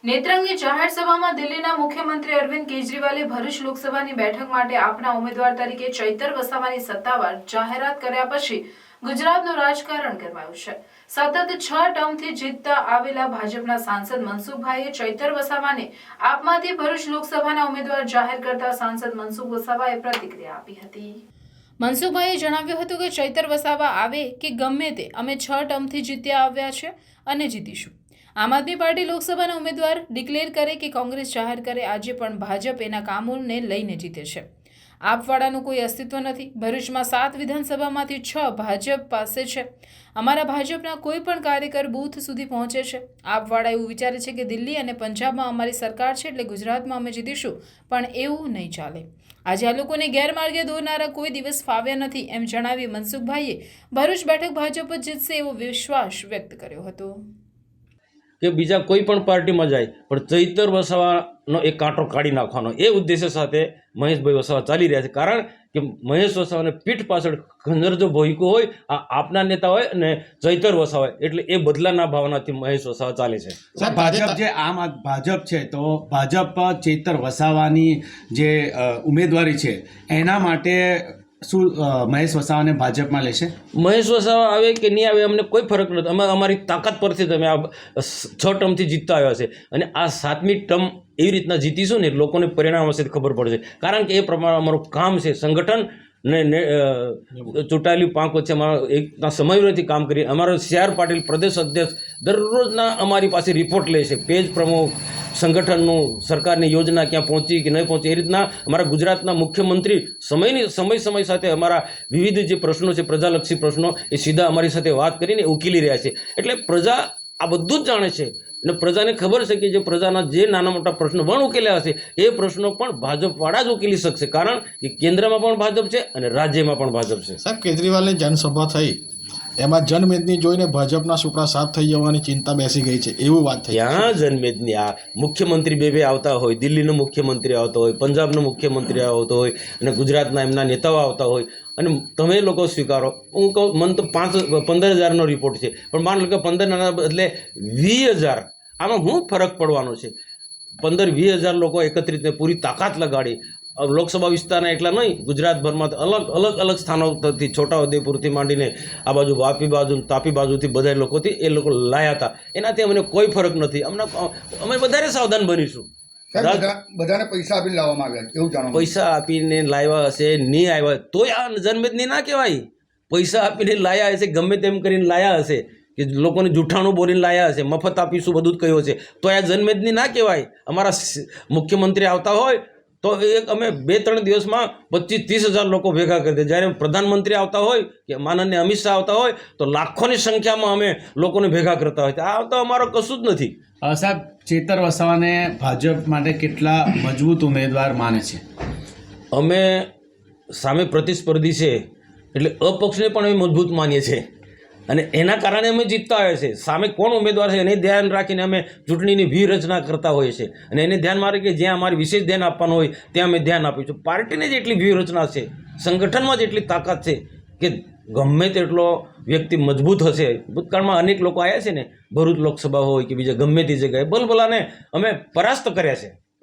નેત્રંગની જાહેર સભામાં દિલ્હીના મુખ્યમંત્રી અરવિંદ કેજરીવાલે ભરૂચ લોકસભાની બેઠક માટે આપના ઉમેદવાર તરીકે ચૈતર વસાવાની સત્તાવાર જાહેરાત કર્યા પછી ગુજરાતનું રાજકારણ ગરમાયું છે। સતત 6 ટર્મથી જીતતા આવેલા ભાજપના સાંસદ મનસુખભાઈએ ચૈતર વસાવાને આપમાંથી ભરૂચ લોકસભાના ઉમેદવાર જાહેર કરતા સાંસદ મનસુખ વસાવાએ પ્રતિક્રિયા આપી હતી। મનસુખભાઈએ જણાવ્યું હતું કે ચૈતર વસાવા આવે કે ગમે તે અમે 6 ટર્મથી જીત્યા આવ્યા છે અને જીતીશું। આમ આદમી પાર્ટી લોકસભાના ઉમેદવાર ડિક્લેર કરે કે કોંગ્રેસ જાહેર કરે, આજે પણ ભાજપ એના કામોને લઈને જીતે છે। આપવાળાનું કોઈ અસ્તિત્વ નથી। ભરૂચમાં 7 વિધાનસભામાંથી 6 ભાજપ પાસે છે। અમારા ભાજપના કોઈ પણ કાર્યકર બૂથ સુધી પહોંચે છે। આપવાળા એવું વિચારે છે કે દિલ્હી અને પંજાબમાં અમારી સરકાર છે એટલે ગુજરાતમાં અમે જીતીશું, પણ એવું નહીં ચાલે। આજે આ લોકોને ગેરમાર્ગે દોરનારા કોઈ દિવસ ફાવ્યા નથી, એમ જણાવી મનસુખભાઈએ ભરૂચ બેઠક ભાજપ જ જીતશે એવો વિશ્વાસ વ્યક્ત કર્યો હતો। કે બીજા કોઈ પણ પાર્ટીમાં જાય પણ ચૈતર વસાવાનો એક કાંટો કાઢી નાખવાનો એ ઉદ્દેશ્ય સાથે મહેશભાઈ વસાવા ચાલી રહ્યા છે। કારણ કે મહેશ વસાવાને પીઠ પાછળ ખંજર જો ભોયકું હોય, આ આપના નેતા હોય અને ચૈતર વસાવા હોય, એટલે એ બદલાના ભાવનાથી મહેશ વસાવા ચાલે છે। ભાજપ જે ભાજપ છે તો ભાજપ ચૈતર વસાવાની જે ઉમેદવારી છે એના માટે શું મહેશ વસાવાને ભાજપમાં લેશે? મહેશ વસાવા આવે કે નહીં આવે અમને કોઈ ફરક નથી। અમે અમારી તાકાત પરથી તમે આ 6 ટર્મથી જીતતા આવ્યા છે અને આ 7મી ટર્મ એવી રીતના જીતીશું ને લોકોને પરિણામ હશે ખબર પડશે। કારણ કે એ પ્રમાણે અમારું કામ છે, સંગઠન ને ચૂંટાયેલી પાંખ વચ્ચે અમારા એકના સમયથી કામ કરી। અમારો CR પાટીલ પ્રદેશ અધ્યક્ષ દરરોજના અમારી પાસે રિપોર્ટ લે છે, પેજ પ્રમુખ સંગઠનનું, સરકારની યોજના ક્યાં પહોંચી કે નહીં પહોંચી, એ રીતના અમારા ગુજરાતના મુખ્યમંત્રી સમય સાથે અમારા વિવિધ જે પ્રશ્નો છે, પ્રજાલક્ષી પ્રશ્નો, એ સીધા અમારી સાથે વાત કરીને ઉકેલી રહ્યા છે। એટલે પ્રજા આ બધું જ જાણે છે અને પ્રજાને ખબર છે કે જે પ્રજાના જે નાના મોટા પ્રશ્નો પણ ઉકેલ્યા હશે એ પ્રશ્નો પણ ભાજપવાળા જ ઉકેલી શકશે। કારણ કે કેન્દ્રમાં પણ ભાજપ છે અને રાજ્યમાં પણ ભાજપ છે। સાહેબ, કેજરીવાલની જનસભા થઈ એમાં જનમેદની જોઈને ભાજપના સુપડા સાફ થઈ જવાની ચિંતા બેસી ગઈ છે, એવું વાત થઈ। ત્યાં જનમેદની આ મુખ્યમંત્રી બે આવતા હોય, દિલ્હીનો મુખ્યમંત્રી આવતો હોય, પંજાબનો મુખ્યમંત્રી આવતો હોય અને ગુજરાતના એમના નેતાઓ આવતા હોય અને તમે લોકો સ્વીકારો। હું કહું મને તો 15,000નો રિપોર્ટ છે, પણ માન લો કે 15ના બદલે 20,000, આમાં શું ફરક પડવાનો છે? 15-20,000 લોકો એકત્રિત પૂરી તાકાત લગાડી લોકસભા વિસ્તારના એટલા નહીં, ગુજરાતભરમાં અલગ સ્થાનોથી, છોટાઉદેપુરથી માંડીને આ બાજુ વાપી બાજુ, તાપી બાજુથી બધા લોકોથી એ લોકો લાયા હતા। એનાથી અમને કોઈ ફરક નથી। અમે વધારે સાવધાન બનીશું। બધાને પૈસા આપીને લાવવામાં આવ્યા એવું જાણો? પૈસા આપીને લાવ્યા હશે, નહીં આવ્યા તોય આ જનમેદની ના કહેવાય। પૈસા આપીને લાયા હશે, ગમે તેમ કરીને લાયા હશે, કે લોકોને જૂઠાણું બોલીને લાયા હશે, મફત આપીશું બધું જ કહ્યું છે, તો આ જનમેદની ના કહેવાય। અમારા મુખ્યમંત્રી આવતા હોય તો એક અમે 2-3 દિવસમાં 25-30,000 લોકો ભેગા કરી દે। જ્યારે પ્રધાનમંત્રી આવતા હોય કે માનનીય અમિત શાહ આવતા હોય તો લાખોની સંખ્યામાં અમે લોકોને ભેગા કરતા હોય। આ તો અમારો કશું જ નથી। સાહેબ, ચૈતર વસાવાને ભાજપ માટે કેટલા મજબૂત ઉમેદવાર માને છે? અમે સામે પ્રતિસ્પર્ધી છે એટલે અપક્ષને પણ અમે મજબૂત માનીએ છીએ અને એના કારણે અમે જીતતા આવ્યા છે। સામે કોણ ઉમેદવાર છે એને ધ્યાન રાખીને અમે ચૂંટણીની વ્યૂહરચના કરતા હોઈએ છીએ અને એને ધ્યાનમાં રાખી કે જ્યાં અમારે વિશેષ ધ્યાન આપવાનું હોય ત્યાં અમે ધ્યાન આપીશું। પાર્ટીને જ એટલી વ્યૂહરચના છે, સંગઠનમાં જ એટલી તાકાત છે કે ગમે તેટલો વ્યક્તિ મજબૂત હશે। ભૂતકાળમાં અનેક લોકો આવ્યા છે ને, ભરૂચ લોકસભા હોય કે બીજા ગમે તે જગ્યાએ ભલભલાને અમે પરાસ્ત કર્યા છે।